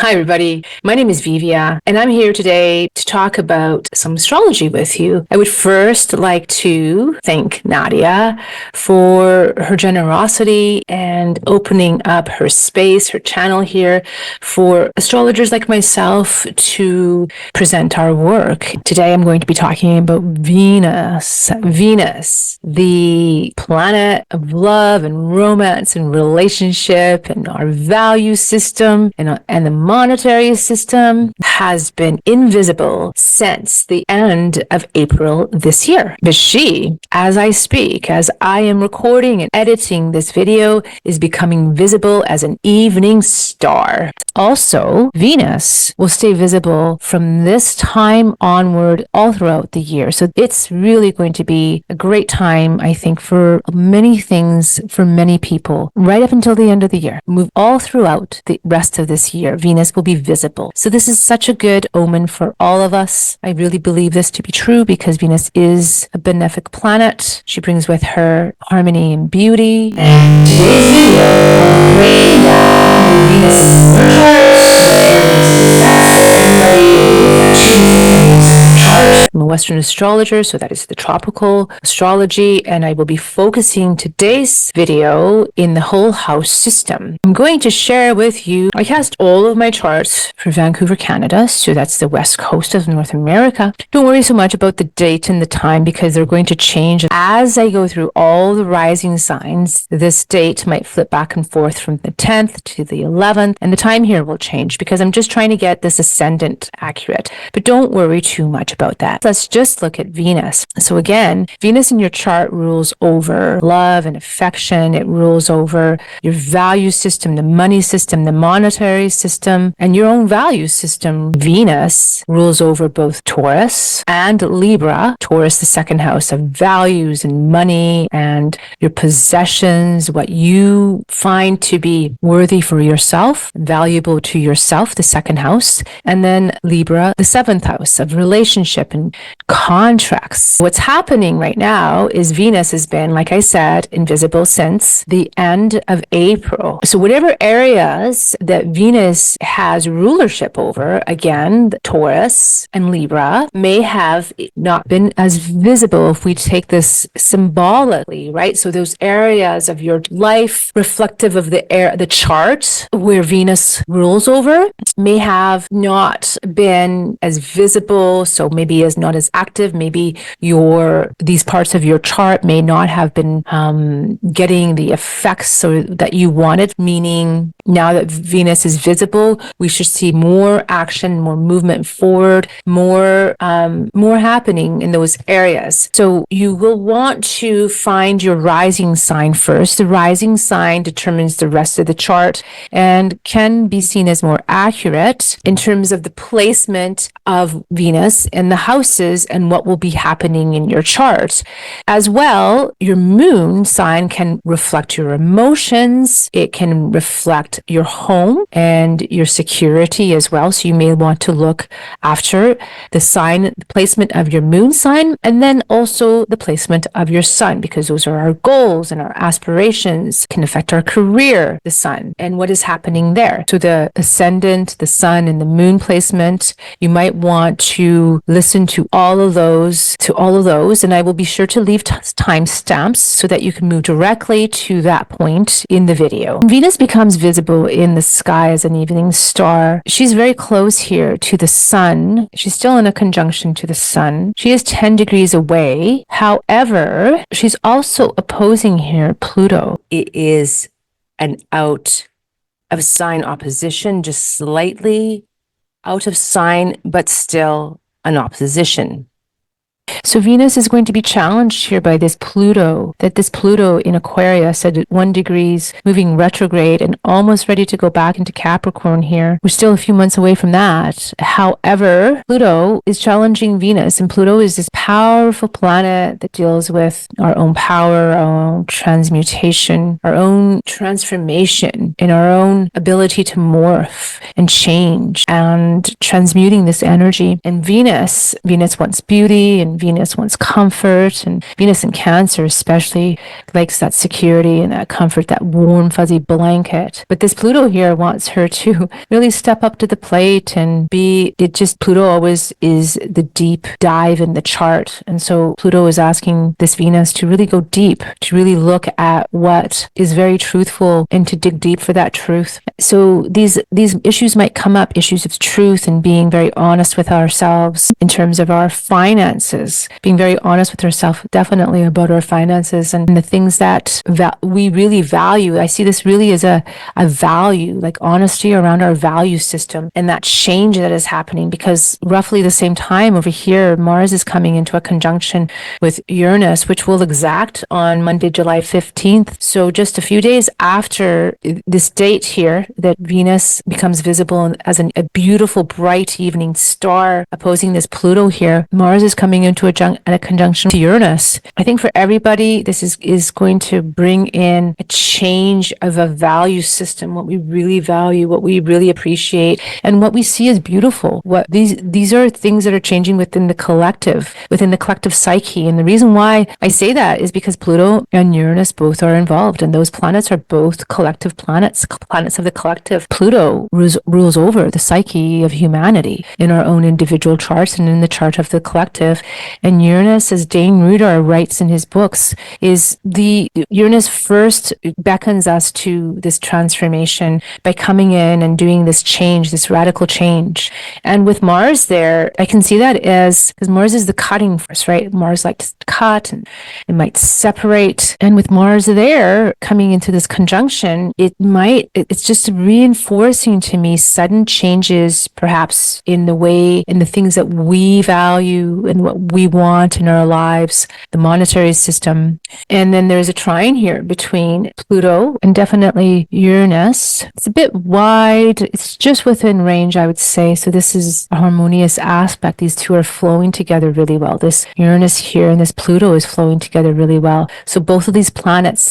Hi, everybody. My name is Vivía, and I'm here today to talk about some astrology with you. I would first like to thank Nadiya for her generosity and opening up her space, her channel here for astrologers like myself to present our work. Today, I'm going to be talking about Venus. Venus, the planet of love and romance and relationship and our value system and the monetary system, has been invisible since the end of April this year. But she, as I speak, as I am recording and editing this video, is becoming visible as an evening star. Also, Venus will stay visible from this time onward all throughout the year. So it's really going to be a great time, I think, for many things, for many people, right up until the end of the year. Move all throughout the rest of this year, Venus will be visible. So this is such a good omen for all of us. I really believe this to be true because Venus is a benefic planet. She brings with her harmony and beauty. And today's video, I'm breaking down Venus chart. I'm a Western astrologer, so that is the tropical astrology, and I will be focusing today's video in the whole house system. I'm going to share with you, I cast all of my charts for Vancouver, Canada, so that's the west coast of North America. Don't worry so much about the date and the time because they're going to change as I go through all the rising signs. This date might flip back and forth from the 10th to the 11th, and the time here will change because I'm just trying to get this ascendant accurate. But don't worry too much about that. Let's just look at Venus. So again, Venus in your chart rules over love and affection. It rules over your value system, the money system, the monetary system, and your own value system. Venus rules over both Taurus and Libra. Taurus, the second house of values and money and your possessions, what you find to be worthy for yourself, valuable to yourself, the second house. And then Libra, the seventh house of relationship and contracts. What's happening right now is Venus has been, like I said, invisible since the end of April. So whatever areas that Venus has rulership over, again, Taurus and Libra, may have not been as visible if we take this symbolically, right? So those areas of your life reflective of the chart where Venus rules over may have not been as visible, so maybe as not as active. Maybe these parts of your chart may not have been getting the effects so that you wanted, meaning now that Venus is visible, we should see more action, more movement forward, more happening in those areas. So you will want to find your rising sign first. The rising sign determines the rest of the chart and can be seen as more accurate in terms of the placement of Venus in the houses and what will be happening in your chart. As well, your moon sign can reflect your emotions. It can reflect your home and your security as well. So you may want to look after the placement of your moon sign, and then also the placement of your sun, because those are our goals and our aspirations, can affect our career, the sun, and what is happening there. So the ascendant, the sun, and the moon placement, you might want to listen to all of those, and I will be sure to leave timestamps so that you can move directly to that point in the video. Venus becomes visible in the sky as an evening star. She's very close here to the sun. She's still in a conjunction to the sun. She is 10 degrees away. However, she's also opposing here Pluto. It is an out of sign opposition, just slightly out of sign, but still an opposition. So Venus is going to be challenged here by this Pluto in Aquarius at 1 degrees, moving retrograde and almost ready to go back into Capricorn here. We're still a few months away from that. However, Pluto is challenging Venus, and Pluto is this powerful planet that deals with our own power, our own transmutation, our own transformation, and our own ability to morph and change and transmuting this energy. And Venus wants beauty and and Venus wants comfort, and Venus in Cancer especially likes that security and that comfort, that warm fuzzy blanket. But this Pluto here wants her to really step up to the plate and Pluto always is the deep dive in the chart. And so Pluto is asking this Venus to really go deep, to really look at what is very truthful and to dig deep for that truth. So these issues might come up, issues of truth and being very honest with ourselves in terms of our finances, being very honest with ourselves, definitely about our finances and the things that we really value. I see this really as a value, like honesty around our value system and that change that is happening, because roughly the same time over here, Mars is coming into a conjunction with Uranus, which will exact on Monday, July 15th. So just a few days after this date here, that Venus becomes visible as a beautiful, bright evening star opposing this Pluto here, Mars is coming into a conjunction to Uranus. I think for everybody, this is going to bring in a change of a value system, what we really value, what we really appreciate, and what we see as beautiful. What these are things that are changing within the collective psyche. And the reason why I say that is because Pluto and Uranus both are involved, and those planets are both collective planets of the collective. Pluto rules over the psyche of humanity in our own individual charts and in the chart of the collective. And Uranus, as Dane Rudar writes in his books, is the Uranus first beckons us to this transformation by coming in and doing this change, this radical change. And with Mars there, I can see that as, because Mars is the cutting force, right? Mars likes to cut and it might separate. And with Mars there coming into this conjunction, it's just reinforcing to me sudden changes, perhaps in the things that we value and what we want in our lives, the monetary system. And then there's a trine here between Pluto and definitely Uranus. It's a bit wide. It's just within range, I would say. So this is a harmonious aspect. These two are flowing together really well. This Uranus here and this Pluto is flowing together really well. So both of these planets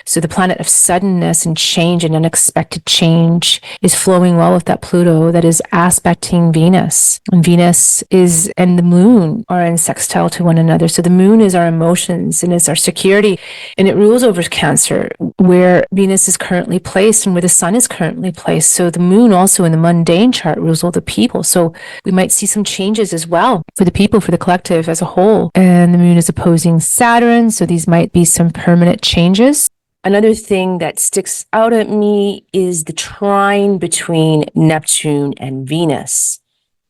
so the planet of suddenness and change and unexpected change is flowing well with that Pluto that is aspecting Venus. And Venus and the moon are in sextile to one another. So the moon is our emotions and is our security, and it rules over Cancer, where Venus is currently placed and where the sun is currently placed. So the moon also in the mundane chart rules all the people. So we might see some changes as well for the people, for the collective as a whole. And the moon is opposing Saturn, so these might be some permanent changes. Another thing that sticks out at me is the trine between Neptune and Venus.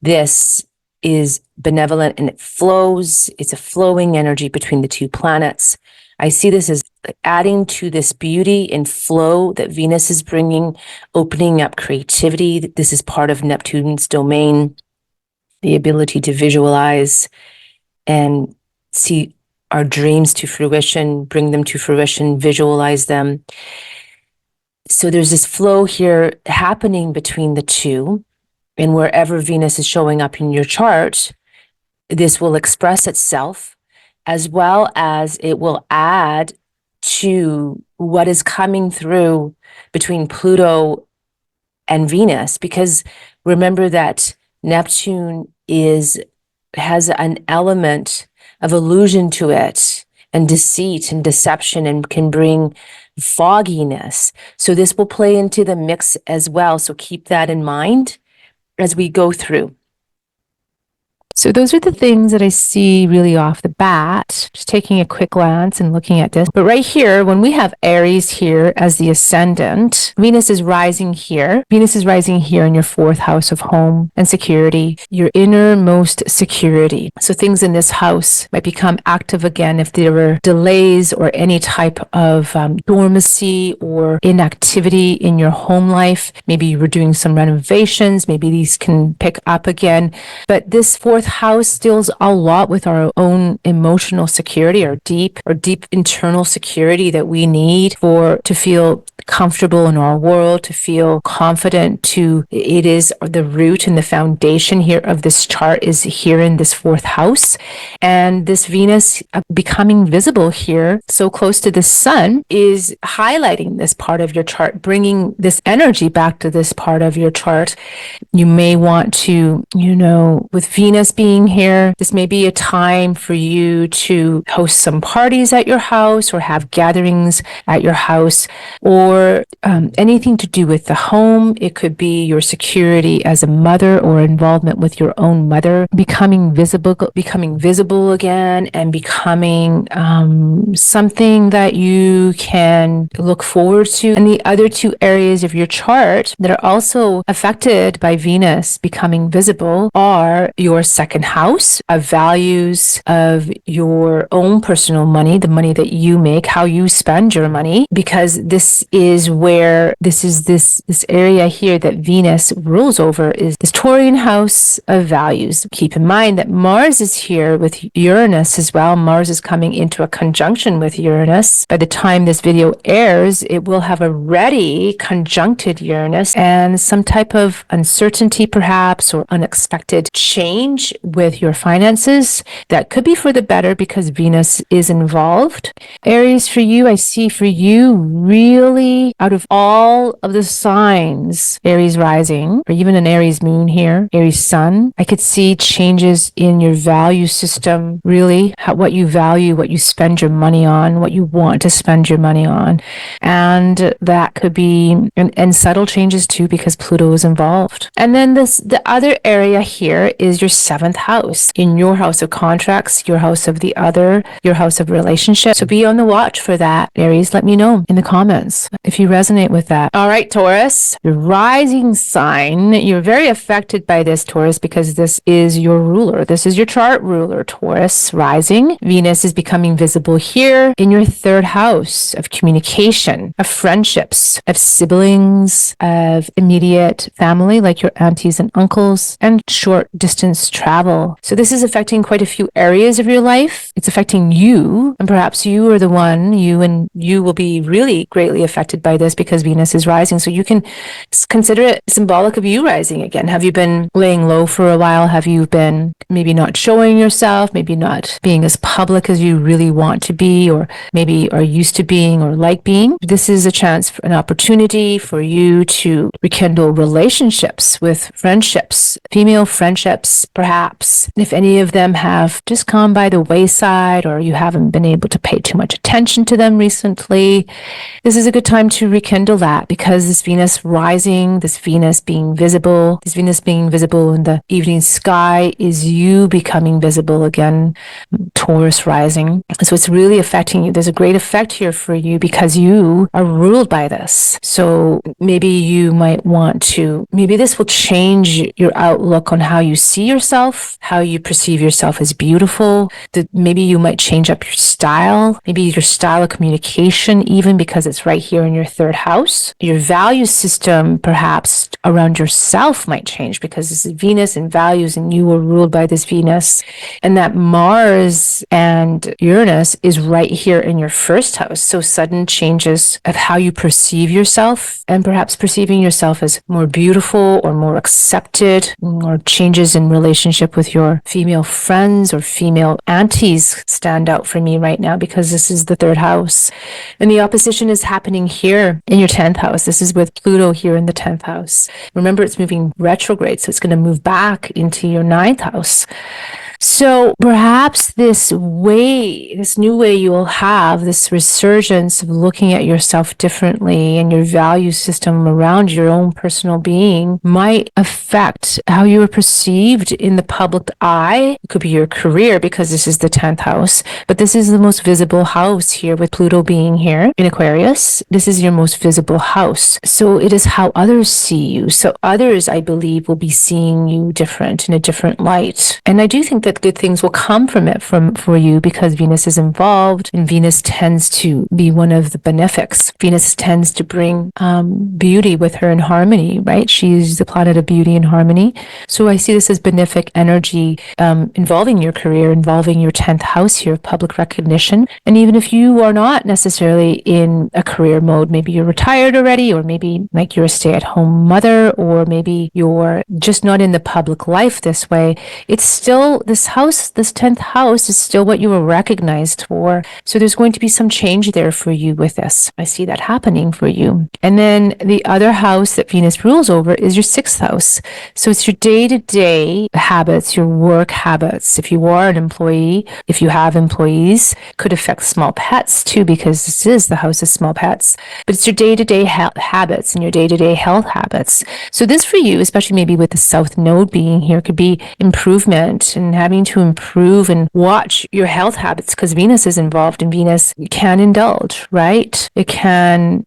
This is benevolent and it flows. It's a flowing energy between the two planets. I see this as adding to this beauty and flow that Venus is bringing, opening up creativity. This is part of Neptune's domain, the ability to visualize and see our dreams to fruition, bring them to fruition, visualize them. So there's this flow here happening between the two, and wherever Venus is showing up in your chart, this will express itself, as well as it will add to what is coming through between Pluto and Venus, because remember that Neptune has an element of illusion to it, and deceit and deception, and can bring fogginess. So this will play into the mix as well. So keep that in mind as we go through. So those are the things that I see really off the bat, just taking a quick glance and looking at this. But right here, when we have Aries here as the ascendant, Venus is rising here. Venus is rising here in your fourth house of home and security, your innermost security. So things in this house might become active again if there were delays or any type of dormancy or inactivity in your home life. Maybe you were doing some renovations. Maybe these can pick up again. But this fourth house deals a lot with our own emotional security, our deep internal security that we need to feel comfortable in our world, to feel confident. It is the root and the foundation here of this chart is here in this fourth house. And this Venus becoming visible here so close to the sun is highlighting this part of your chart, bringing this energy back to this part of your chart. You may want to, with Venus being here, this may be a time for you to host some parties at your house or have gatherings at your house, or anything to do with the home. It could be your security as a mother or involvement with your own mother becoming visible again, and becoming something that you can look forward to. And the other two areas of your chart that are also affected by Venus becoming visible are your second house of values, of your own personal money, the money that you make, how you spend your money, because this is where this area here that Venus rules over is this Taurian house of values. Keep in mind that Mars is here with Uranus as well. Mars is coming into a conjunction with Uranus. By the time this video airs, it will have already conjuncted Uranus, and some type of uncertainty perhaps, or unexpected change with your finances that could be for the better because Venus is involved. Aries, for you, I see for you really out of all of the signs, Aries rising, or even an Aries moon here, Aries sun, I could see changes in your value system, really, what you value, what you spend your money on, what you want to spend your money on. And that could be, and subtle changes too, because Pluto is involved. And then the other area here is your seventh house, in your house of contracts, your house of the other, your house of relationships. So be on the watch for that, Aries. Let me know in the comments if you resonate with that. All right, Taurus, your rising sign. You're very affected by this, Taurus, because this is your ruler. This is your chart ruler, Taurus rising. Venus is becoming visible here in your third house of communication, of friendships, of siblings, of immediate family like your aunties and uncles, and short distance travel. So this is affecting quite a few areas of your life. It's affecting you, and perhaps you are the one, you will be really greatly affected by this because Venus is rising. So you can consider it symbolic of you rising again. Have you been laying low for a while? Have you been maybe not showing yourself, maybe not being as public as you really want to be, or maybe are used to being or like being? This is a chance, for an opportunity for you to rekindle relationships with friendships, female friendships, perhaps. If any of them have just gone by the wayside, or you haven't been able to pay too much attention to them recently, this is a good time to rekindle that, because this Venus rising, this Venus being visible in the evening sky is you becoming visible again, Taurus rising. So it's really affecting you. There's a great effect here for you because you are ruled by this. So maybe you might want to, maybe this will change your outlook on how you see yourself, how you perceive yourself as beautiful. Maybe you might change up your style, maybe your style of communication, even because it's right here in your third house. Your value system, perhaps around yourself, might change because this is Venus and values, and you were ruled by this Venus. And that Mars and Uranus is right here in your first house. So sudden changes of how you perceive yourself, and perhaps perceiving yourself as more beautiful or more accepted, or changes in relationship with your female friends or female aunties stand out for me right now, because this is the third house. And the opposition is happening here in your 10th house. This is with Pluto here in the 10th house. Remember, it's moving retrograde, so it's going to move back into your 9th house. So perhaps this new way you will have this resurgence of looking at yourself differently, and your value system around your own personal being might affect how you are perceived in the public eye. It could be your career, because this is the 10th house, but this is the most visible house here with Pluto being here in Aquarius. This is your most visible house. So it is how others see you. So others, I believe, will be seeing you different, in a different light. And I do think that good things will come from it for you, because Venus is involved, and Venus tends to be one of the benefics. Venus tends to bring beauty with her in harmony, right? She's the planet of beauty and harmony. So I see this as benefic energy involving your career, involving your 10th house here of public recognition. And even if you are not necessarily in a career mode, maybe you're retired already, or maybe like you're a stay-at-home mother, or maybe you're just not in the public life this way, it's still the this house, this 10th house, is still what you were recognized for. So there's going to be some change there for you with this. I see that happening for you. And then the other house that Venus rules over is your 6th house. So it's your day-to-day habits, your work habits. If you are an employee, if you have employees, could affect small pets too, because this is the house of small pets. But it's your day-to-day habits and your day-to-day health habits. So this for you, especially maybe with the South Node being here, could be improvement and having to improve and watch your health habits, because Venus is involved, and Venus can indulge, right? It can,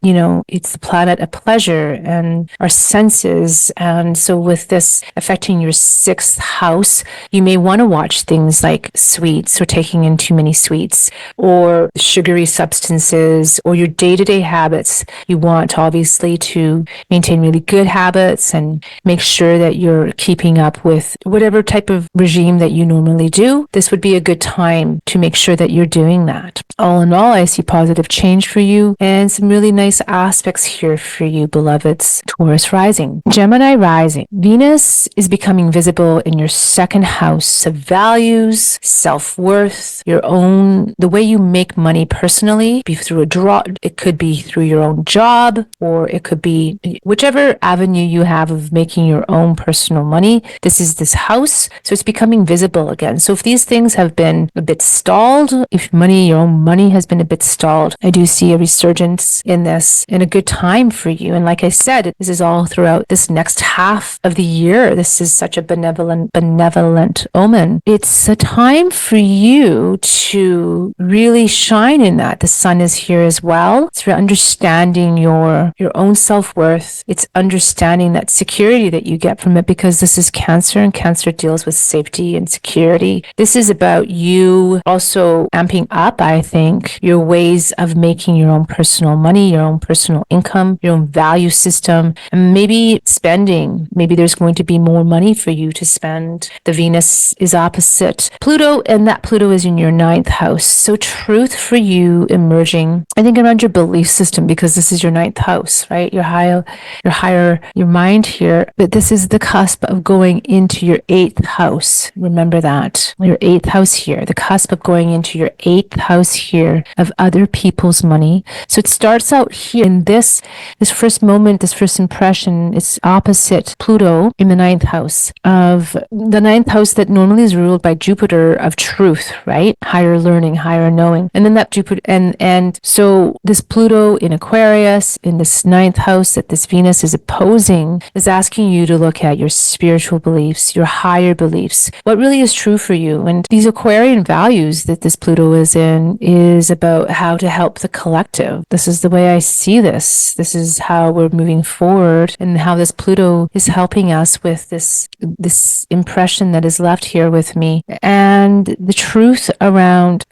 it's the planet of pleasure and our senses. And so with this affecting your 6th house, you may want to watch things like sweets, or taking in too many sweets, or sugary substances, or your day-to-day habits. You want obviously to maintain really good habits and make sure that you're keeping up with whatever type of regime that you normally do. This would be a good time to make sure that you're doing that. All in all, I see positive change for you and some really nice aspects here for you, beloveds. Taurus rising. Gemini rising. Venus is becoming visible in your 2nd house of values, self-worth, the way you make money personally, be through a draw. It could be through your own job, or it could be whichever avenue you have of making your own personal money. This is this house. So it's becoming visible again. So if these things have been a bit stalled, if your own money has been a bit stalled, I do see a resurgence in this and a good time for you. And like I said, this is all throughout this next half of the year. This is such a benevolent omen. It's a time for you to really shine in that. The sun is here as well. It's for understanding your own self-worth. It's understanding that security that you get from it, because this is Cancer, and Cancer deals with safety and security. This is about you also amping up, I think, your ways of making your own personal money, your own personal income, your own value system, and maybe spending. Maybe there's going to be more money for you to spend. The Venus is opposite Pluto, and that Pluto is in your 9th house. So truth for you emerging, I think, around your belief system, because this is your 9th house, right? Your mind here. But this is the cusp of going into your 8th house. Remember that. Your 8th house here, the cusp of going into your 8th house here of other people's money. So it starts out here in this first moment, this first impression. It's opposite Pluto in the 9th house, of the 9th house that normally is ruled by Jupiter of truth, right? Higher learning, higher knowing. And then that Jupiter, and so this Pluto in Aquarius, in this 9th house that this Venus is opposing, is asking you to look at your spiritual beliefs, your higher beliefs, what really is true for you. And these Aquarian values that this Pluto is in is about how to help the collective. This is the way I see this. This is how we're moving forward, and how this Pluto is helping us with this impression that is left here with me, and the truth around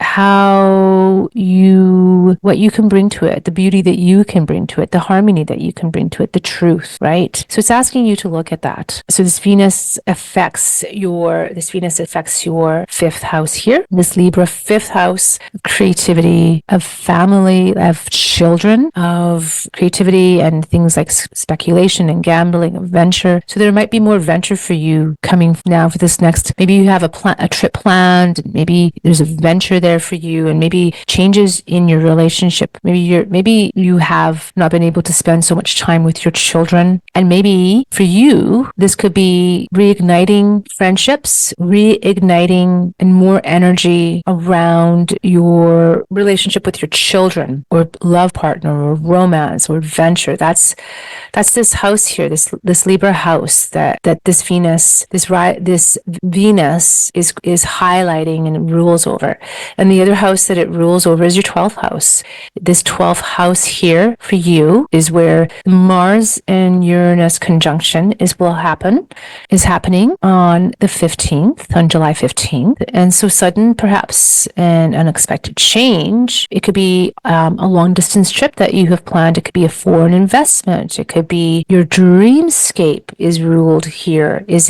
what you can bring to it, the beauty that you can bring to it, the harmony that you can bring to it, the truth, right? So it's asking you to look at that. So this Venus affects your 5th house here. This Libra 5th house of creativity, of family, of children, of creativity and things like speculation and gambling, of venture. So there might be more venture for you coming now for this next. Maybe you have a trip planned. Maybe there's a venture there for you, and maybe changes in your relationship. Maybe you have not been able to spend so much time with your children, and maybe for you this could be reigniting friendships, reigniting and more energy around your relationship with your children, or love partner, or romance, or adventure. That's this house here, this Libra house that this Venus is highlighting and rules over. And the other house that it rules over is your 12th house. This 12th house here for you is where Mars and Uranus conjunction is happening on the 15th, on July 15th. And so sudden, perhaps an unexpected change. It could be a long distance trip that you have planned. It could be a foreign investment. It could be your dreamscape is ruled here, is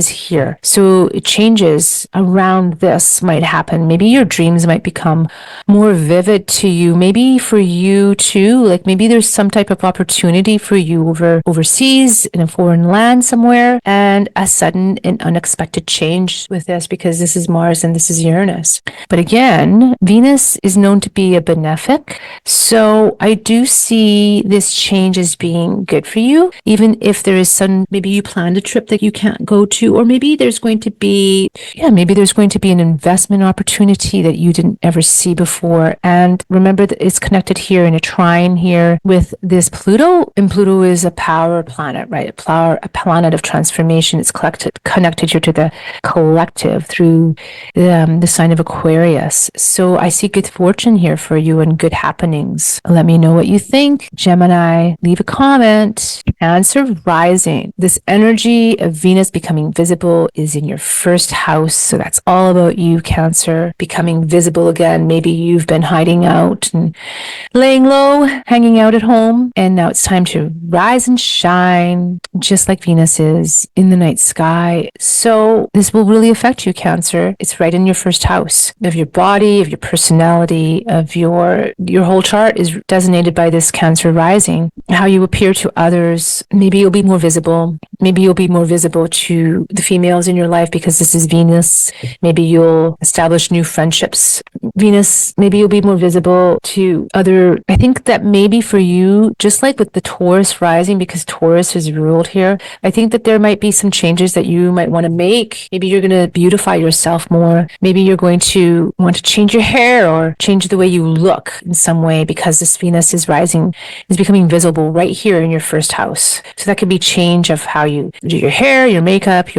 here. So changes around this might happen. Maybe your dreams might become more vivid to you. Maybe for you too, like maybe there's some type of opportunity for you overseas in a foreign land somewhere, and a sudden and unexpected change challenge with this because this is Mars and this is Uranus. But again, Venus is known to be a benefic. So I do see this change as being good for you, even if there is some, maybe you planned a trip that you can't go to, or maybe there's going to be, maybe there's going to be an investment opportunity that you didn't ever see before. And remember that it's connected here in a trine here with this Pluto, and Pluto is a power planet, right? A planet of transformation. It's connected here to the collective through the sign of Aquarius. So I see good fortune here for you and good happenings. Let me know what you think. Gemini, leave a comment. Cancer rising. This energy of Venus becoming visible is in your first house. So that's all about you, Cancer, becoming visible again. Maybe you've been hiding out and laying low, hanging out at home, and now it's time to rise and shine, just like Venus is in the night sky. So this will really affect you, Cancer. It's right in your first house of your body, of your personality, of your whole chart is designated by this Cancer rising. How you appear to others. Maybe you'll be more visible. Maybe you'll be more visible to the females in your life because this is Venus. Maybe you'll establish new friendships. Venus, maybe you'll be more visible to other. I think that maybe for you, just like with the Taurus rising, because Taurus is ruled here, I think that there might be some changes that you might want to make. Maybe you're going to beautify yourself more. Maybe you're going to want to change your hair or change the way you look in some way because this Venus is rising, is becoming visible right here in your first house. So that could be change of how you do your hair, your makeup,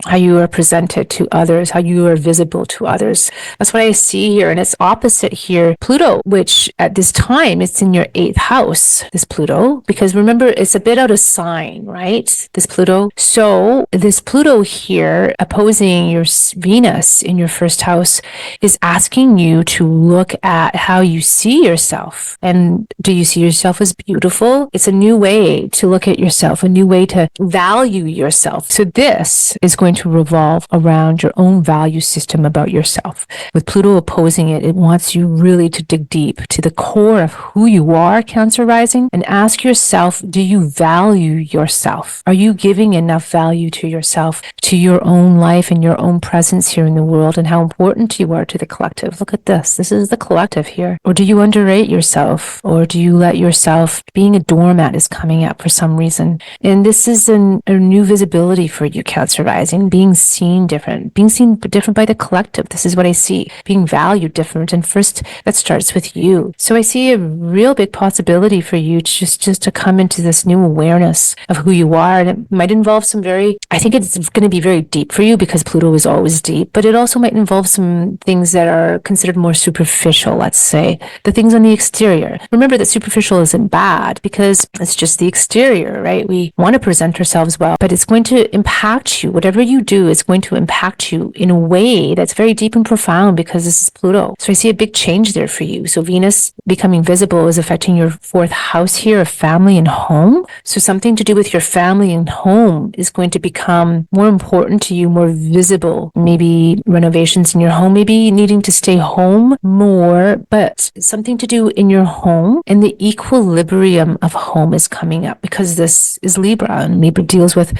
how you are presented to others, how you are visible to others. That's what I see here. And it's opposite here, Pluto, which at this time, it's in your 8th house, this Pluto, because remember, it's a bit out of sign, right? This Pluto. So this Pluto here opposing your Venus in your first house is asking you to look at how you see yourself. And do you see yourself as beautiful? It's a new way to look at yourself, a new way to value yourself. So this is going to revolve around your own value system about yourself. With Pluto opposing it, it wants you really to dig deep to the core of who you are, Cancer rising, and ask yourself, do you value yourself? Are you giving enough value to yourself, to your own life and your own presence here in the world, and how important you are to the collective? Look at this. This is the collective here. Or do you underrate yourself? Or do you let yourself, being a doormat is coming up for some reason? And this is a new visibility for you, Cancer rising, being seen different by the collective. This is what I see, being valued different. And first, that starts with you. So I see a real big possibility for you just to come into this new awareness of who you are. And it might involve I think it's going to be very deep for you because Pluto is always deep, but it also might involve some things that are considered more superficial, let's say, the things on the exterior. Remember that superficial isn't bad because it's just the exterior, right? We want to present ourselves well, but it's going to impact you. Whatever you do is going to impact you in a way that's very deep and profound because this is Pluto. So I see a big change there for you. So Venus becoming visible is affecting your 4th house here of family and home. So something to do with your family and home is going to become more important to you, more visible. Maybe renovations in your home, maybe needing to stay home more, but something to do in your home, and the equilibrium of home is coming up because this is Libra, and Libra deals with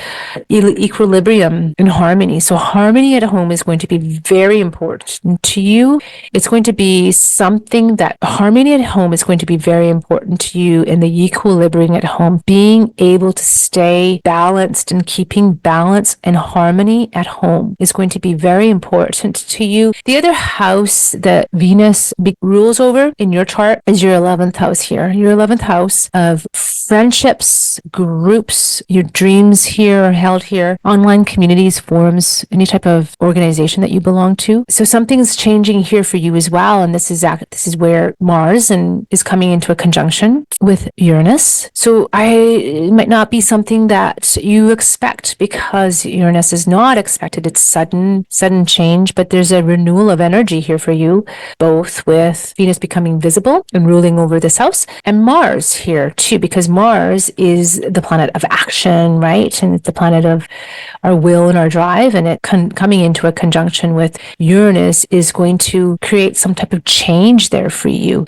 equilibrium and harmony. So harmony at home is going to be very important to you. It's going to be something that harmony at home is going to be very important to you, and the equilibrium at home, being able to stay balanced and keeping balance and harmony at home is going to be very important to you. The other house that Venus rules over in your chart is your 11th house here. Your 11th house of friendships, groups, your dreams here are held here, online communities, forums, any type of organization that you belong to. So something's changing here for you as well. And this is where Mars is coming into a conjunction with Uranus. So it might not be something that you expect because Uranus is not expected. It's sudden change, but there's a renewal of energy here for you, both with Venus becoming visible and ruling over this house, and Mars here too, because Mars is the planet of action, right? And it's the planet of our will and our drive. And it coming into a conjunction with Uranus is going to create some type of change there for you.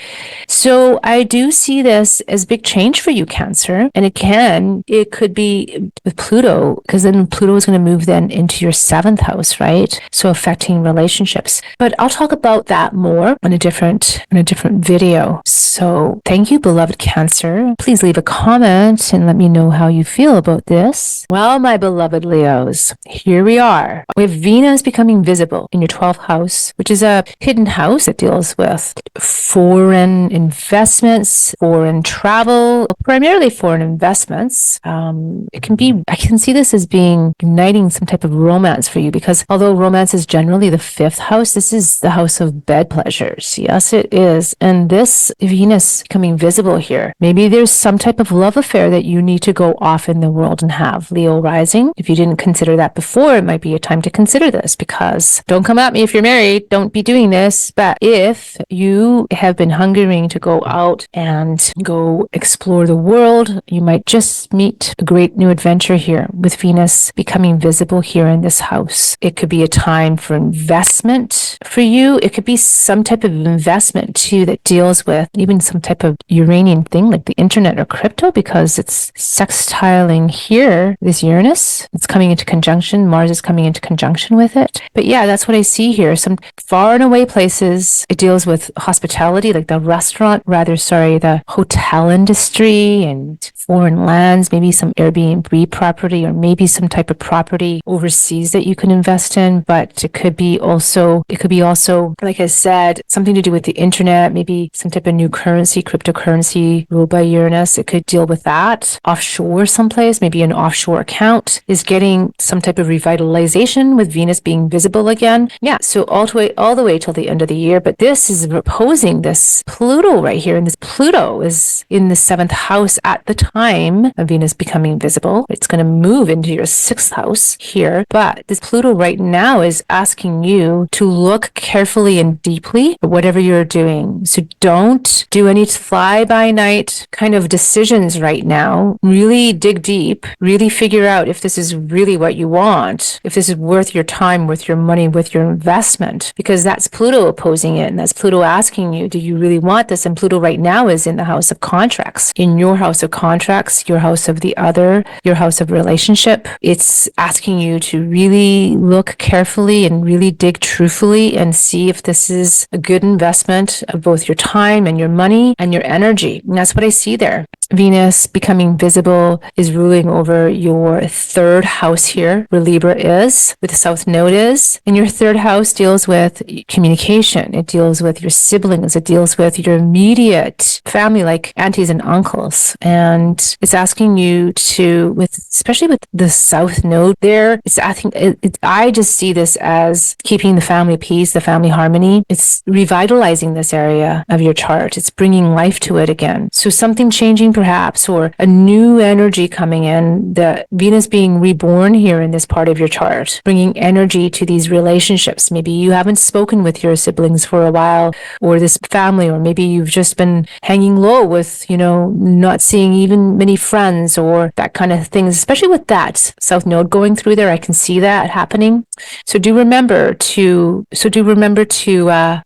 So I do see this as big change for you, Cancer. And it could be with Pluto, because then Pluto is going to move then into your 7th house, right? So affecting relationships. But I'll talk about that more in a different video. So thank you, beloved Cancer. Please leave a comment and let me know how you feel about this. Well, my beloved Leos, here we are. We have Venus becoming visible in your 12th house, which is a hidden house that deals with foreign investments, foreign travel, primarily foreign investments. I can see this as being igniting some type of romance for you, because although romance is generally the 5th house, this is the house of bed pleasures. Yes, it is. And this Venus coming visible here, maybe there's some type of love affair that you need to go off in the world and have. Leo rising, if you didn't consider that before, it might be a time to consider this, because don't come at me if you're married, don't be doing this. But if you have been hungering to go out and go explore the world, you might just meet a great new adventure here with Venus becoming visible here in this house. It could be a time for investment for you. It could be some type of investment too that deals with even some type of Uranian thing like the internet or crypto, because it's sextiling here, this Uranus. It's coming into conjunction. Mars is coming into conjunction with it. But yeah, that's what I see here. Some far and away places. It deals with hospitality, like the hotel industry and foreign lands, maybe some Airbnb property, or maybe some type of property overseas that you can invest in. But it could be also, like I said, something to do with the internet, maybe some type of new currency, cryptocurrency ruled by Uranus. It could deal with that. Offshore someplace, maybe an offshore account is getting some type of revitalization with Venus being visible again. Yeah, so all the way till the end of the year. But this is opposing this Pluto right here, and this Pluto is in the 7th house at the time of Venus becoming visible. It's going to move into your 6th house here, but this Pluto right now is asking you to look carefully and deeply at whatever you're doing. So don't do any fly-by-night kind of decisions right now. Really dig deep, really figure out if this is really what you want, if this is worth your time, worth your money, worth your investment, because that's Pluto opposing it, and that's Pluto asking you, do you really want this? And Pluto right now is in the house of contracts. In your house of contracts, your house of the other, your house of relationship, it's asking you to really look carefully and really dig truthfully and see if this is a good investment of both your time and your money and your energy. And that's what I see there. Venus becoming visible is ruling over your 3rd house here, where Libra is, where the South Node is. And your 3rd house deals with communication. It deals with your siblings. It deals with your immediate family, like aunties and uncles. And it's asking you to, especially with the South Node there, I just see this as keeping the family peace, the family harmony. It's revitalizing this area of your chart. It's bringing life to it again. So something changing perhaps, or a new energy coming in, the Venus being reborn here in this part of your chart, bringing energy to these relationships. Maybe you haven't spoken with your siblings for a while, or this family, or maybe you've just been hanging low with, not seeing even many friends or that kind of thing, especially with that South Node going through there. I can see that happening. So do remember to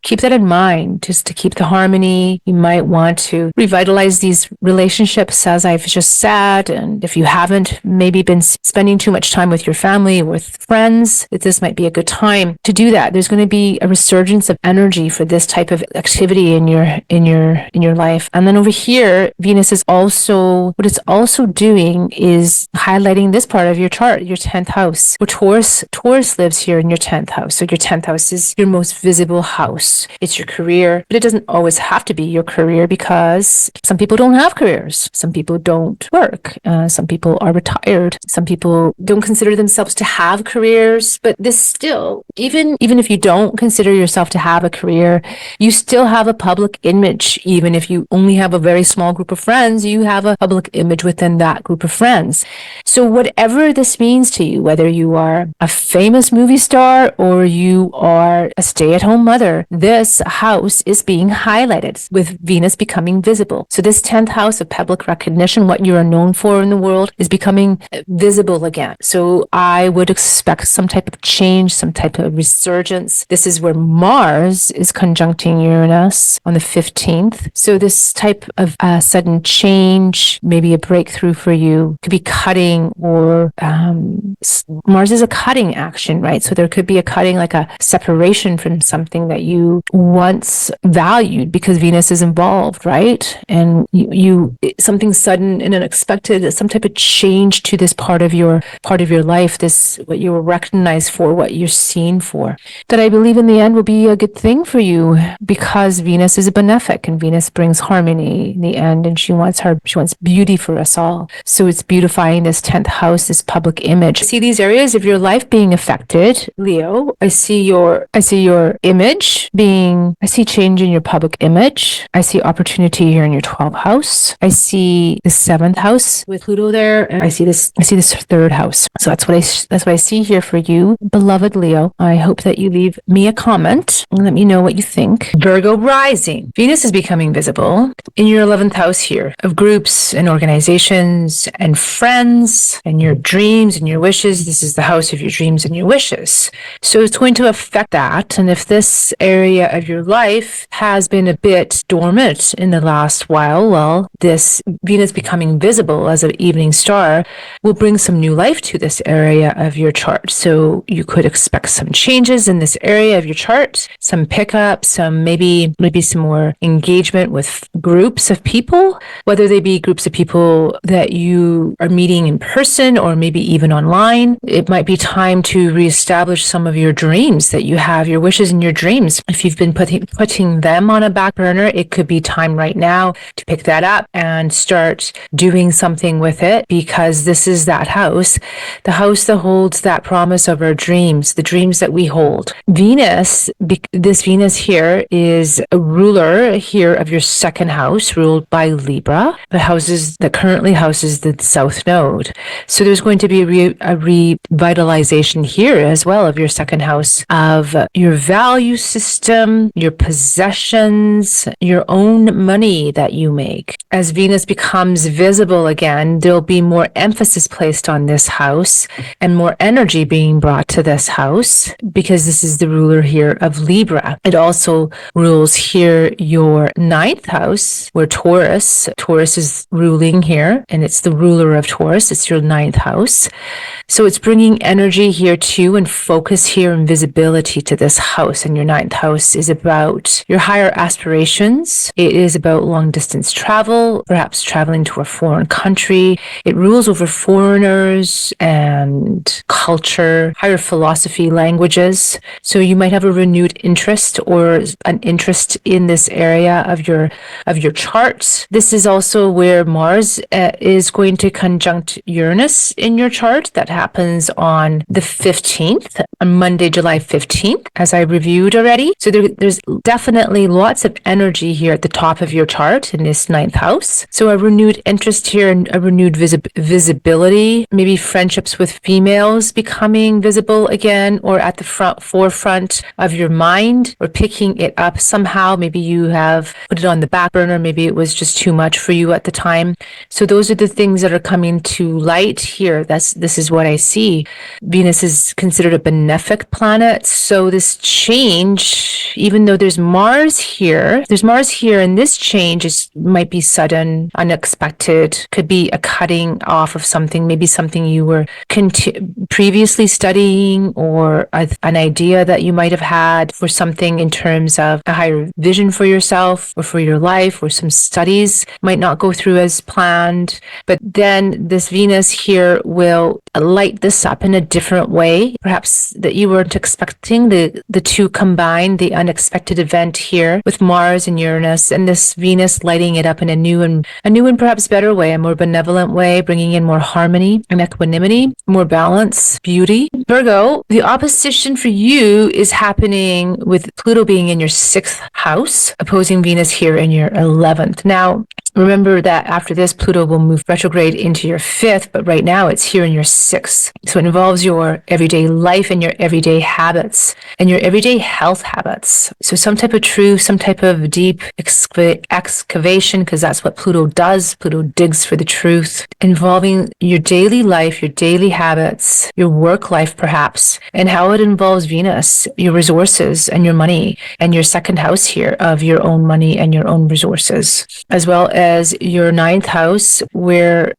keep that in mind, just to keep the harmony. You might want to revitalize these relationships, as I've just said. And if you haven't maybe been spending too much time with your family, with friends, this might be a good time to do that. There's going to be a resurgence of energy for this type of activity in your life. And then over here, Venus is also, what it's also doing is highlighting this part of your chart, your 10th house. Where Taurus lives here in your 10th house. So your 10th house is your most visible house. It's your career, but it doesn't always have to be your career, because some people don't have careers. Some people don't work. Some people are retired. Some people don't consider themselves to have careers, but this still even if you don't consider yourself to have a career, you still have a public image. Even if you only have a very small group of friends, you have a public image within that group of friends. So whatever this means to you, whether you are a famous movie star or you are a stay-at-home mother, this house is being highlighted with Venus becoming visible. So this 10th house of public recognition, what you are known for in the world, is becoming visible again. So I would expect some type of change, some type of resurgence. This is where Mars is conjuncting Uranus on the 15th. So this type of sudden change, maybe a breakthrough for you, could be cutting, or Mars is a cutting action, right? So there could be a cutting, like a separation from something that you once valued, because Venus is involved, right? And you something sudden and unexpected, some type of change to this part of your life, this what you were recognized for, what you're seen for, that I believe in the end will be a good thing for you, because Venus is a benefic and Venus brings harmony in the end, and she wants beauty for us all. So it's beautifying this 10th house, this public image. I see these areas of your life being affected, Leo. I see your image being, I see change in your public image. I see opportunity here in your 12th house. I see the 7th house with Pluto there, and I see this 3rd house. So that's what I see here for you, beloved Leo. I hope that you leave me a comment and let me know what you think. Virgo rising. Venus is becoming visible in your 11th house here, of groups and organizations and friends and your dreams and your wishes. This is the house of your dreams and your wishes. So it's going to affect that. And if this area of your life has been a bit dormant in the last while, well, this Venus becoming visible as an evening star will bring some new life to this area of your chart. So you could expect some changes in this area of your chart, some pickup, some maybe some more engagement with groups of people, whether they be groups of people that you are meeting in person or maybe even online. It might be time to reestablish some of your dreams that you have, your wishes and your dreams. If you've been putting them on a back burner, it could be time right now to pick that up and start doing something with it, because this is that house, the house that holds that promise of our dreams, the dreams that we hold. Venus, this Venus here is a ruler here of your 2nd house, ruled by Libra, that currently houses the South Node. So there's going to be a revitalization here as well of your 2nd house, of your value system, your possessions, your own money that you make. As Venus becomes visible again, there'll be more emphasis placed on this house and more energy being brought to this house, because this is the ruler here of Libra. It also rules here your 9th house, where Taurus is ruling here, and it's the ruler of Taurus. It's your 9th house. So it's bringing energy here too, and focus here and visibility to this house. And your 9th house is about your higher aspirations. It is about long distance travel, perhaps traveling to a foreign country. It rules over foreigners and culture, higher philosophy, languages. So you might have a renewed interest or an interest in this area of your chart. This is also where Mars is going to conjunct Uranus in your chart. That happens on the 15th, on Monday, July 15th, as I reviewed already. So there's definitely lots of energy here at the top of your chart in this 9th house. So a renewed interest here and a renewed visibility, maybe friendships with females becoming visible again, or at the forefront of your mind, or picking it up somehow. Maybe you have put it on the back burner. Maybe it was just too much for you at the time. So those are the things that are coming to light here. This is what I see. Venus is considered a benefic planet. So this change, even though there's Mars here, and this change might be sudden, unexpected, could be a cutting off of something, maybe something you were previously studying, or an idea that you might have had for something in terms of a higher vision for yourself or for your life, or some studies might not go through as planned. But then this Venus here will light this up in a different way, perhaps that you weren't expecting. The two combined, the unexpected event here with Mars and Uranus, and this Venus lighting it up in a new and perhaps better way, a more benevolent way, bringing in more harmony and equanimity, more balance, beauty. Virgo, the opposite opposition for you is happening with Pluto being in your 6th house, opposing Venus here in your 11th. Now, remember that after this, Pluto will move retrograde into your 5th, but right now it's here in your 6th. So it involves your everyday life and your everyday habits and your everyday health habits. So some type of truth, some type of deep excavation, because that's what Pluto does. Pluto digs for the truth, involving your daily life, your daily habits, your work life perhaps, and how it involves Venus, your resources and your money, and your 2nd house here of your own money and your own resources, as well as your 9th house,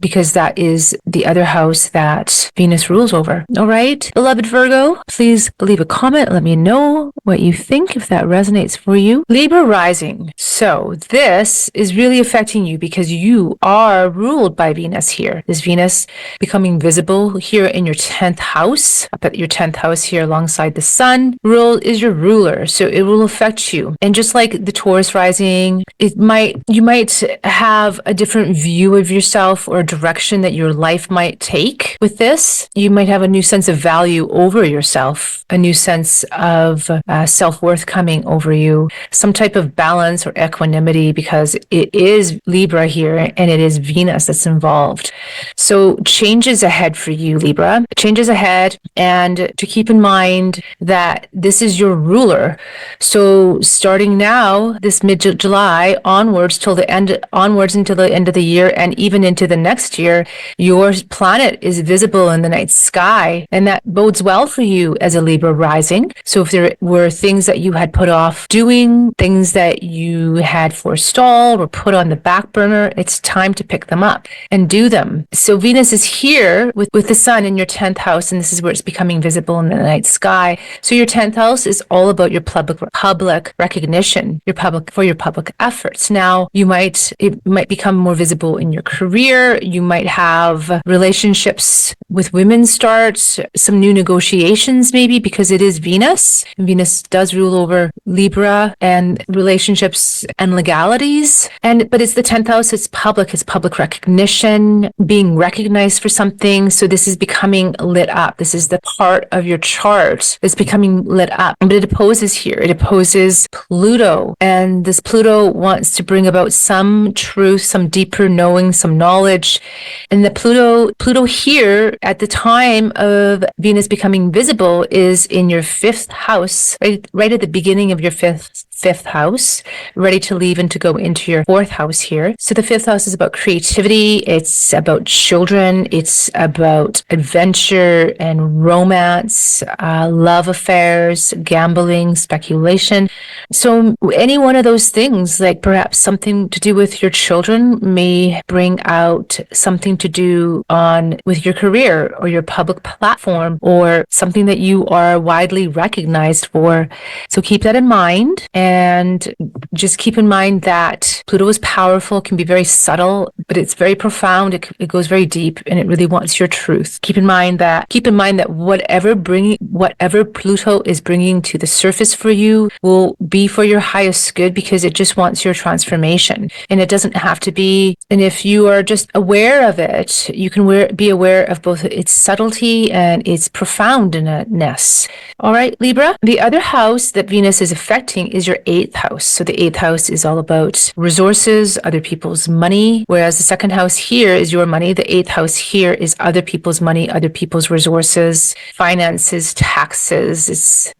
because that is the other house that Venus rules over. All right, beloved Virgo, please leave a comment. Let me know what you think, if that resonates for you. Libra rising. So this is really affecting you because you are ruled by Venus here. This Venus becoming visible here in your 10th house, up at your 10th house here alongside the sun. Is your ruler, so it will affect you. And just like the Taurus rising, you might have a different view of yourself or direction that your life might take with this. You might have a new sense of value over yourself, a new sense of self-worth coming over you, some type of balance or equanimity, because it is Libra here and it is Venus that's involved. So changes ahead for you, Libra. Changes ahead, and to keep in mind that this is your ruler. So starting now, this mid-July onwards until the end of the year, and even into the next year, your planet is visible in the night sky, and that bodes well for you as a Libra rising. So if there were things that you had put off doing, things that you had forestalled or put on the back burner, it's time to pick them up and do them. So Venus is here with the sun in your 10th house, and this is where it's becoming visible in the night sky. So your 10th house is all about your public recognition, your public efforts. Now, it might become more visible in your career. You might have relationships with women start, some new negotiations maybe, because it is Venus. Venus does rule over Libra and relationships and legalities. But it's the 10th house, it's public recognition, being recognized for something. So this is becoming lit up. This is the part of your chart that's becoming lit up. But it opposes here. It opposes Pluto. And this Pluto wants to bring about some truth, some deeper knowing, some knowledge. And the Pluto here at the time of Venus becoming visible is in your 5th house, right at the beginning of your fifth house, ready to leave and to go into your 4th house here. So the 5th house is about creativity. It's about children. It's about adventure and romance, love affairs, gambling, speculation. So any one of those things, like perhaps something to do with your children, may bring out something to do with your career or your public platform, or something that you are widely recognized for. So keep that in mind, and just keep in mind that Pluto is powerful, can be very subtle, but it's very profound. It goes very deep, and it really wants your truth. Keep in mind that whatever Pluto is bringing to the surface for you will be for your highest good, because it just wants your transformation. And it doesn't have to be, and if you are just aware of it, you can be aware of both its subtlety and its profoundness. All right, Libra. The other house that Venus is affecting is your 8th house. So the 8th house is all about resources, other people's money, whereas the 2nd house here is your money. The 8th house here is other people's money, other people's resources, finances, taxes. It's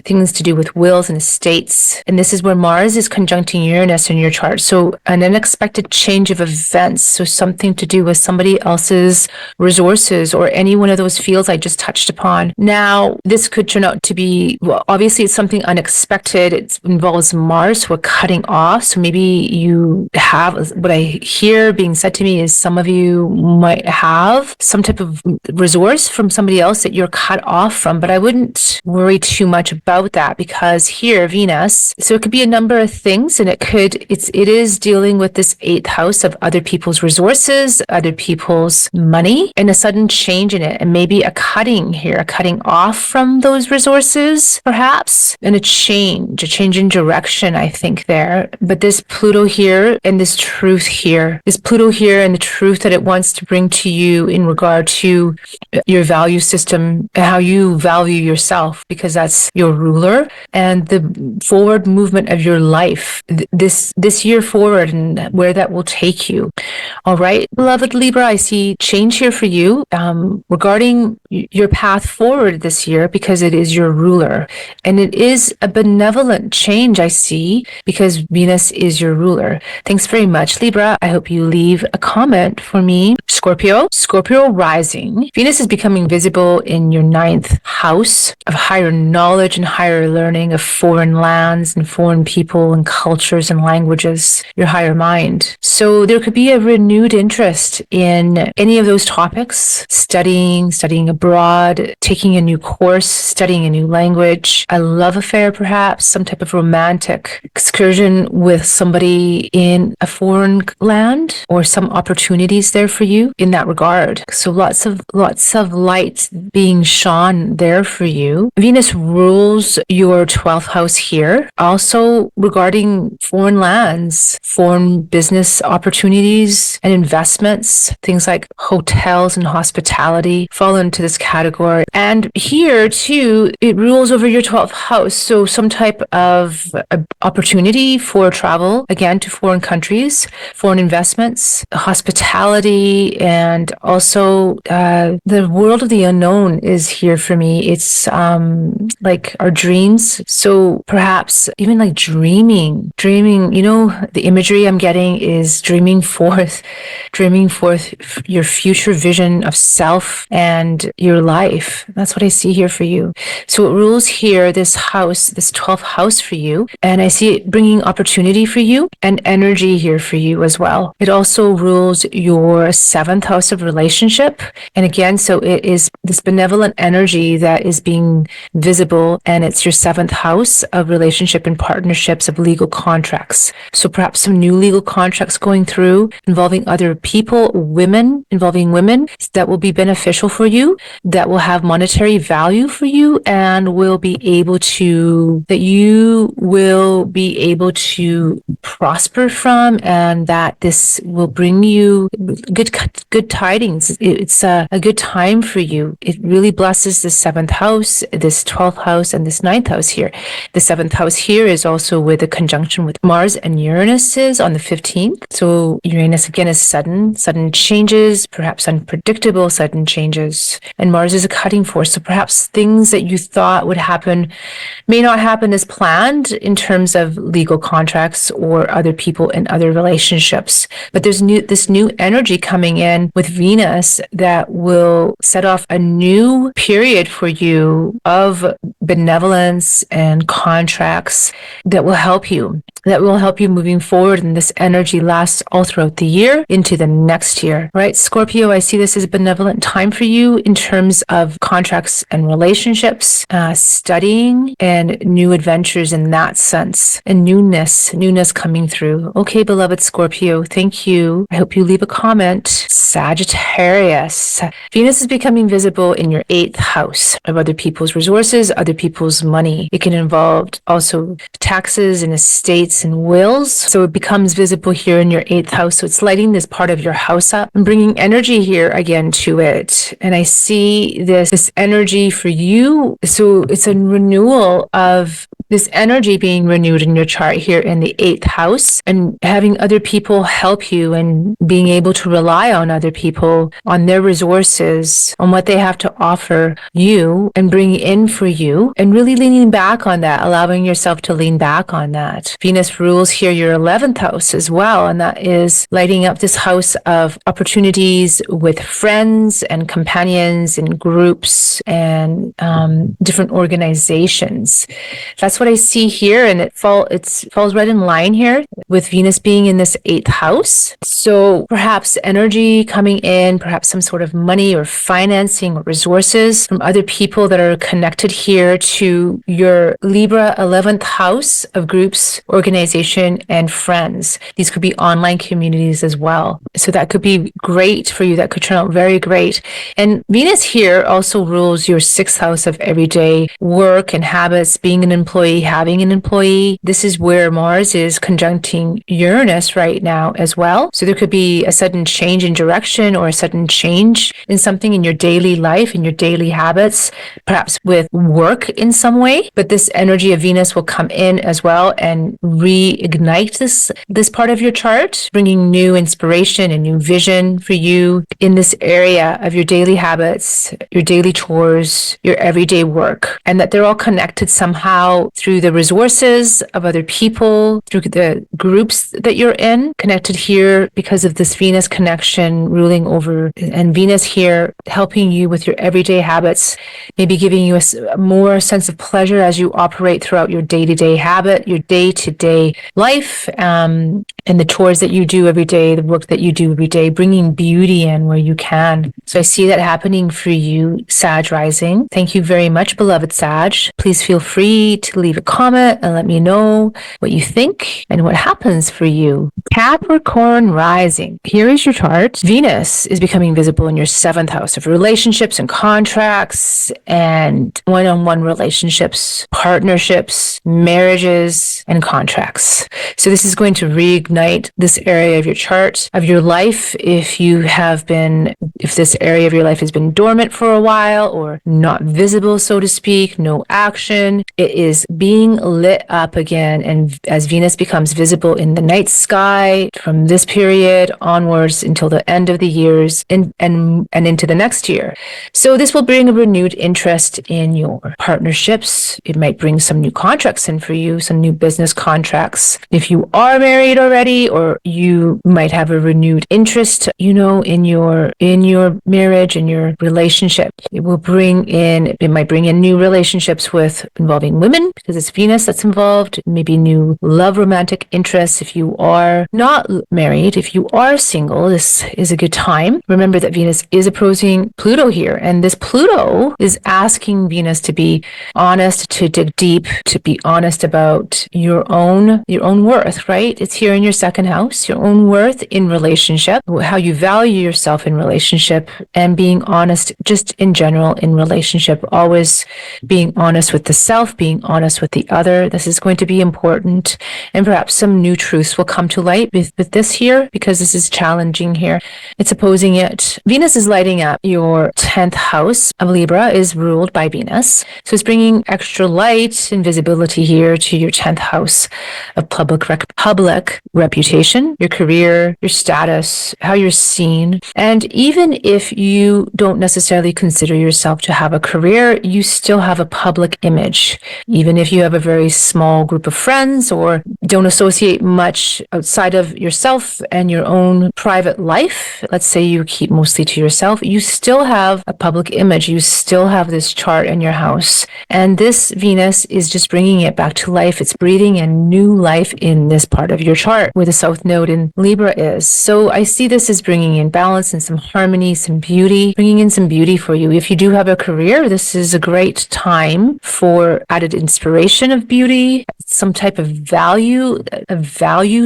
things to do with wills and estates. And this is where Mars is conjuncting Uranus in your chart. So an unexpected change of events. So something to do with somebody else's resources, or any one of those fields I just touched upon. Now, this could turn out to be, well, obviously it's something unexpected. It involves Mars, so we're cutting off. So maybe you have, what I hear being said to me is some of you might have some type of resource from somebody else that you're cut off from, but I wouldn't worry too much about that, because here, Venus, so it could be a number of things, and it is dealing with this 8th house of other people's resources, other people's money, and a sudden change in it, and maybe a cutting off from from those resources, perhaps, and a change in direction, I think there. But this Pluto here and this truth here, this Pluto here and the truth that it wants to bring to you in regard to your value system, how you value yourself, because that's your ruler, and the forward movement of your life, this year forward, and where that will take you. All right, beloved Libra, I see change here for you regarding your path forward this year, because it is your ruler, and it is a benevolent change, I see, because Venus is your ruler. Thanks very much, Libra. I hope you leave a comment for me. Scorpio rising. Venus is becoming visible in your 9th house of higher knowledge and higher learning of foreign lands and foreign people and cultures and languages, your higher mind. So there could be a renewed interest in any of those topics, studying abroad, taking a new course, studying a new language, a love affair perhaps, some type of romantic excursion with somebody in a foreign land, or some opportunities there for you in that regard. So lots of light being shone there for you. Venus rules your 12th house here. Also regarding foreign lands, foreign business opportunities and investments, things like hotels and hospitality fall into this category. And here too, it rules over your 12th house. So some type of opportunity for travel, again, to foreign countries, foreign investments, hospitality, and also the world of the unknown is here for me. It's like our dreams. So perhaps even like dreaming, the imagery I'm getting is dreaming forth your future vision of self and your life. That's what I see here for you. So it rules here, this house, this 12th house for you. And I see it bringing opportunity for you and energy here for you as well. It also rules your 7th house of relationship. And again, so it is this benevolent energy that is being visible, and it's your 7th house of relationship and partnerships, of legal contracts. So perhaps some new legal contracts going through involving other people, involving women, that will be beneficial for you, that will have monetary value for you, and that you will be able to prosper from, and that this will bring you good tidings. It's a good time for you. It really blesses the 7th house, this 12th house, and this 9th house here. The 7th house here is also with a conjunction with Mars and Uranus is on the 15th. So Uranus again is sudden changes, perhaps unpredictable sudden changes. And Mars is a cutting force. So perhaps things that you thought would happen may not happen as planned in terms of legal contracts or other people and other relationships. But there's this new energy coming in with Venus that will set off a new period for you of benevolence and contracts that will help you moving forward. And this energy lasts all throughout the year into the next year, right? Scorpio, I see this as a benevolent time for you in terms of contracts and relationships, studying, and new adventures in that sense, and newness coming through. Okay, beloved Scorpio, thank you. I hope you leave a comment. Sagittarius, Venus is becoming visible in your 8th house of other people's resources, other people's money. It can involve also taxes and estates and wills. So it becomes visible here in your 8th house. So it's lighting this part of your house up and bringing energy here again to it. And I see this energy for you. So it's a renewal of this energy being renewed in your chart here in the 8th house, and having other people help you and being able to rely on other people, on their resources, on what they have to offer you and bring in for you, and really leaning back on that, allowing yourself to lean back on that. Venus rules here your 11th house as well, and that is lighting up this house of opportunities with friends and companions and groups and different organizations. That's what I see here, and it falls right in line here with Venus being in this 8th house. So perhaps energy coming in, perhaps some sort of money or financing or resources from other people that are connected here to your Libra 11th house of groups, organization, and friends. These could be online communities as well. So that could be great for you. That could turn out very great. And Venus here also rules your 6th house of everyday work and habits, being an employee, having an employee. This is where Mars is conjuncting Uranus right now as well. So there could be a sudden change in direction or a sudden change in something in your daily life, in your daily habits, perhaps with work in some way. But this energy of Venus will come in as well and reignite this part of your chart, bringing new inspiration and new vision for you in this area of your daily habits, your daily chores, your everyday work, and that they're all connected somehow through the resources of other people, through the groups that you're in, connected here because of this Venus connection ruling over, and Venus here helping you with your everyday habits, maybe giving you a more sense of pleasure as you operate throughout your day-to-day habit, your day-to-day life, and the chores that you do every day, the work that you do every day, bringing beauty in where you can. So I see that happening for you, Sag rising. Thank you very much, beloved Sag. Please feel free to leave a comment and let me know what you think and what happens for you. Capricorn rising. Here is your chart. Venus is becoming visible in your 7th house of relationships and contracts and one-on-one relationships, partnerships, marriages, and contracts. So this is going to reignite this area of your chart, of your life. If this area of your life has been dormant for a while or not visible, so to speak, no action, it is being lit up again. And as Venus becomes visible in the night sky from this period onwards until the end of the years and into the next year. So this will bring a renewed interest in your partnerships. It might bring some new contracts in for you, some new business contracts. If you are married already, or you might have a renewed interest, in your marriage and your relationship. It might bring in new relationships involving women because it's Venus that's involved, maybe new love, romantic interests. If you are not married, if you are single, this is a good time. Remember that Venus is opposing Pluto here, and this Pluto is asking Venus to be honest, to dig deep, to be honest about your own worth, right? It's here in your 2nd house, your own worth in relationship, how you value yourself in relationship, and being honest just in general in relationship, always being honest with the self, being honest with the other. This is going to be important, and perhaps some new truths will come to light with this here because this is challenging here. It's opposing it. Venus is lighting up your 10th house of Libra, is ruled by Venus. So it's bringing extra light and visibility here to your 10th house of public reputation, your career, your status, how you're seen. And even if you don't necessarily consider yourself to have a career, you still have a public image. Even if you have a very small group of friends or don't associate much outside of yourself and your own private life, let's say you keep mostly to yourself, you still have a public image. You still have this chart in your house. And this Venus is just bringing it back to life. It's breathing a new life in this part of your chart where the South Node in Libra is. So I see this as bringing in balance and some harmony, some beauty, bringing in some beauty for you. If you do have a career, this is a great time for added inspiration of beauty, some type of value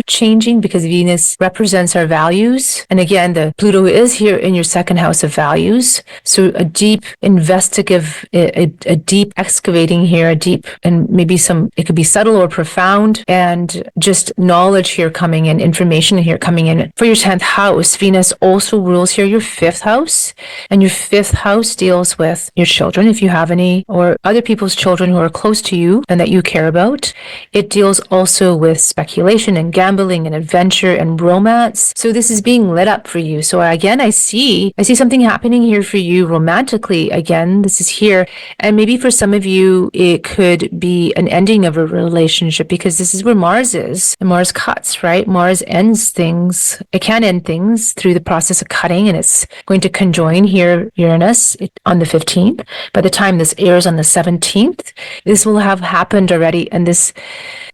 changing, because Venus represents our values. And again, the Pluto is here in your 2nd house of values. So a deep investigative, a deep excavating here, and maybe it could be subtle or profound, and just knowledge here coming in, information here coming in. For your 10th house, Venus also rules here your 5th house, and your 5th house deals with your children, if you have any, or other people's children who are close to you and that you care about. It deals also with speculation and gambling and adventure and romance. So this is being lit up for you. So again, I see something happening here for you romantically. Again, this is here. And maybe for some of you, it could be an ending of a relationship, because this is where Mars is. And Mars cuts, right? Mars ends things. It can end things through the process of cutting, and it's going to conjoin here Uranus on the 15th. By the time this airs on the 17th, this will have happened already, and this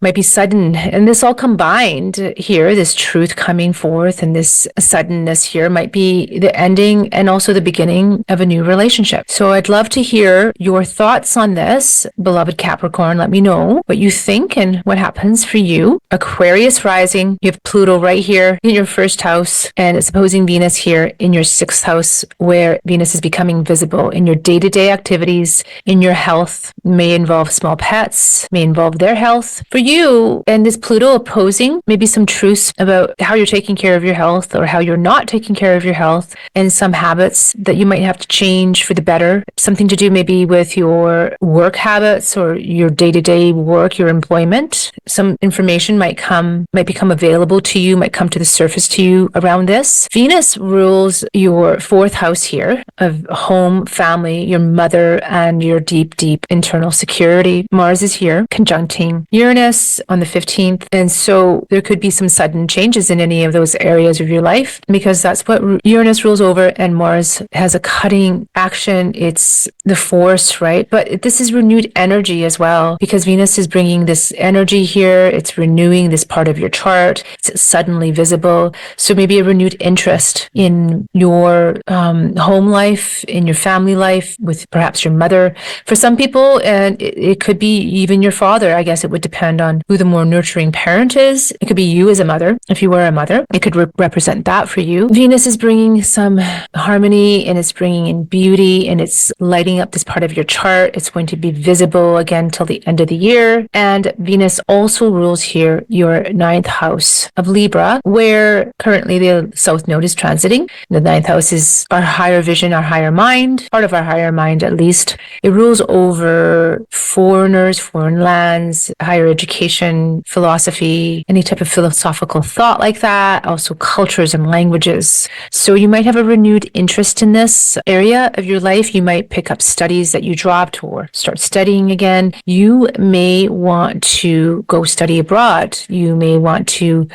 might be sudden. And this all combined here, this truth coming forth and this suddenness here might be the ending and also the beginning of a new relationship. So I'd love to hear your thoughts on this, beloved Capricorn. Let me know what you think and what happens for you. Aquarius rising, you have Pluto right here in your first house, and it's opposing Venus here in your sixth house, where Venus is becoming visible in your day-to-day activities, in your health, may involve small pets, may involve their health. For you, and this Pluto opposing, maybe some truths about how you're taking care of your health or how you're not taking care of your health, and some habits that you might have to change for the better. Something to do maybe with your work habits or your day-to-day work, your employment. Some information might become available to you, might come to the surface to you around this. Venus rules your fourth house here of home, family, your mother, and your deep, deep internal security. Mars is here, conjuncting Uranus on the 15th. And so there could be some sudden changes in any of those areas of your life, because that's what Uranus rules over, and Mars has a cutting action. It's the force, right? But this is renewed energy as well, because Venus is bringing this energy here. It's renewing this part of your chart. It's suddenly visible. So maybe a renewed interest in your home life, in your family life, with perhaps your mother. For some people, and it could be even your father. I guess it would depend on who the more nurturing parent is. It could be you as a mother. If you were a mother, it could represent that for you. Venus is bringing some harmony, and it's bringing in beauty, and it's lighting up this part of your chart. It's going to be visible again till the end of the year. And Venus also rules here your ninth house of Libra, where currently the South Node is transiting. The ninth house is our higher vision, our higher mind, part of our higher mind at least. It rules over foreigners, foreign lands, higher education, philosophy, any type of philosophical thought like that, also cultures and languages. So you might have a renewed interest in this area of your life. You might pick up studies that you dropped or start studying again. You may want to go study abroad. You may want to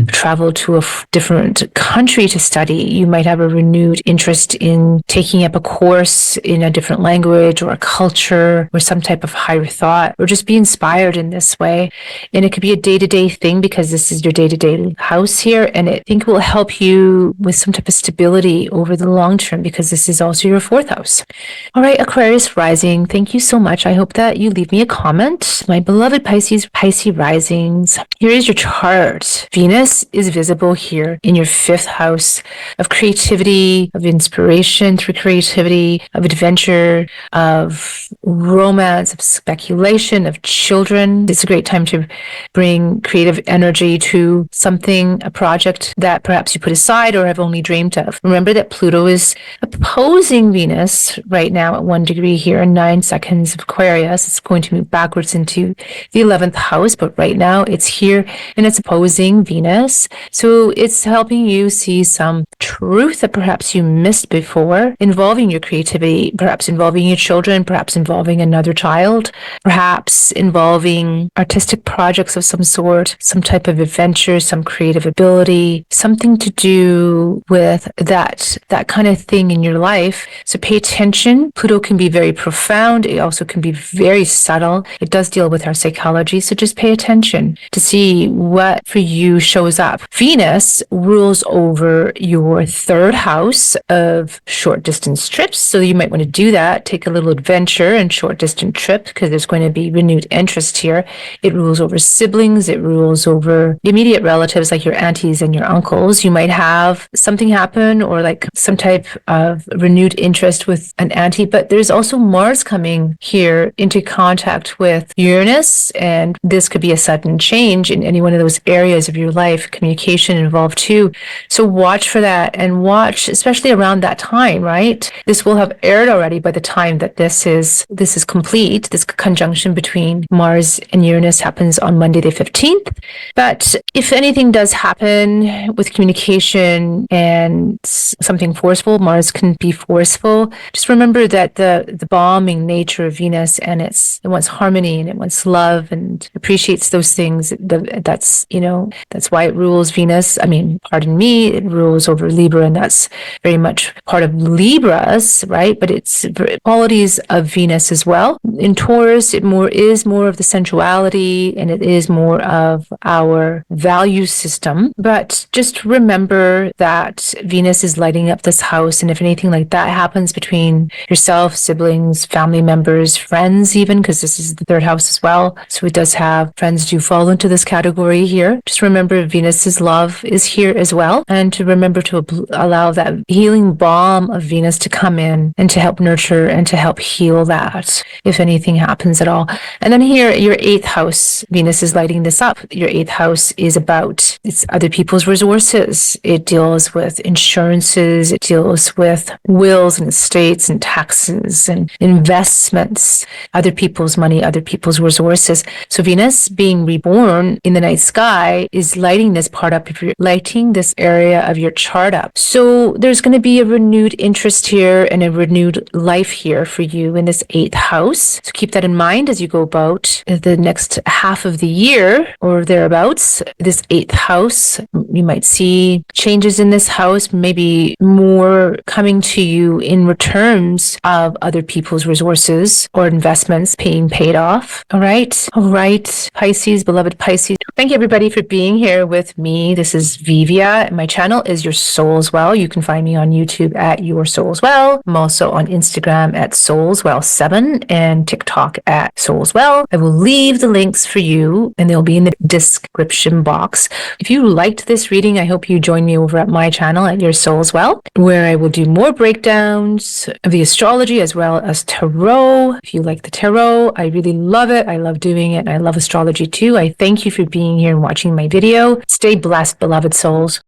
travel to a different country to study. You might have a renewed interest in taking up a course in a different language or a culture or some type of higher thought, or just be inspired in this way. And it could be a day-to-day thing, because this is your day-to-day house here, and I think it will help you with some type of stability over the long term, because this is also your fourth house. All right, Aquarius rising, thank you so much. I hope that you leave me a comment. My beloved Pisces risings, here is your chart. Venus is visible here in your fifth house of creativity, of inspiration through creativity, of adventure, of romance, of speculation, of children. It's a great time to bring creative energy to something, a project that perhaps you put aside or have only dreamed of. Remember that Pluto is opposing Venus right now at 1 degree here in 9 seconds of Aquarius. It's going to move backwards into the 11th house, but right now it's here and it's opposing Venus. So it's helping you see some truth that perhaps you missed before, involving your creativity, perhaps involving your children, perhaps involving another child, perhaps involving artistic projects of some sort, some type of adventure, some creative ability, something to do with that kind of thing in your life. So pay attention. Pluto can be very profound. It also can be very subtle. It does deal with our psychology. So just pay attention to see what for you shows up. Venus rules over your third house of short distance trips. So you might want to do that. Take a little adventure and short distance trip, because there's going to be renewed interest here. It rules over siblings. It rules over immediate relatives like your aunties and your uncles. You might have something happen, or like some type of renewed interest with an auntie, but there's also Mars coming here into contact with Uranus, and this could be a sudden change in any one of those areas of your life. Communication involved too. So watch for that, and watch especially around that time, right? This will have aired already by the time that this is complete. This conjunction between Mars and Uranus This happens on Monday the 15th. But if anything does happen with communication and something forceful, Mars can be forceful. Just remember that the balming nature of Venus, and it wants harmony and it wants love and appreciates those things. That's why it rules Venus. I mean, pardon me, it rules over Libra, and that's very much part of Libras, right? But it's qualities of Venus as well. In Taurus, it is more of the sensuality, and it is more of our value system. But just remember that Venus is lighting up this house, and if anything like that happens between yourself, siblings, family members, friends even, because this is the third house as well, so it does have friends do fall into this category here. Just remember Venus's love is here as well, and to remember to allow that healing balm of Venus to come in and to help nurture and to help heal that if anything happens at all. And then here, your 8th house, Venus is lighting this up. Your 8th house is about, it's other people's resources. It deals with insurances. It deals with wills and estates and taxes and investments, other people's money, other people's resources. So Venus being reborn in the night sky is lighting this part up, if you're lighting this area of your chart up. So there's going to be a renewed interest here and a renewed life here for you in this 8th house. So keep that in mind as you go about the next half of the year or thereabouts. This 8th house, you might see changes in this house, maybe more coming to you in returns of other people's resources or investments being paid off. All right, Pisces, beloved Pisces. Thank you everybody for being here with me. This is Vivía. My channel is Your Soul's Well. You can find me on YouTube at Your Soul's Well. I'm also on Instagram at Soulswell7 and TikTok at Soul's Well. I will leave the links for you and they'll be in the description box. If you liked this reading, I hope you join me over at my channel at Your Soul's Well, where I will do more breakdowns of the astrology as well as tarot. If you like the tarot, I really love it. I love doing it. I love astrology too. I thank you for being here and watching my video. Stay blessed, beloved souls.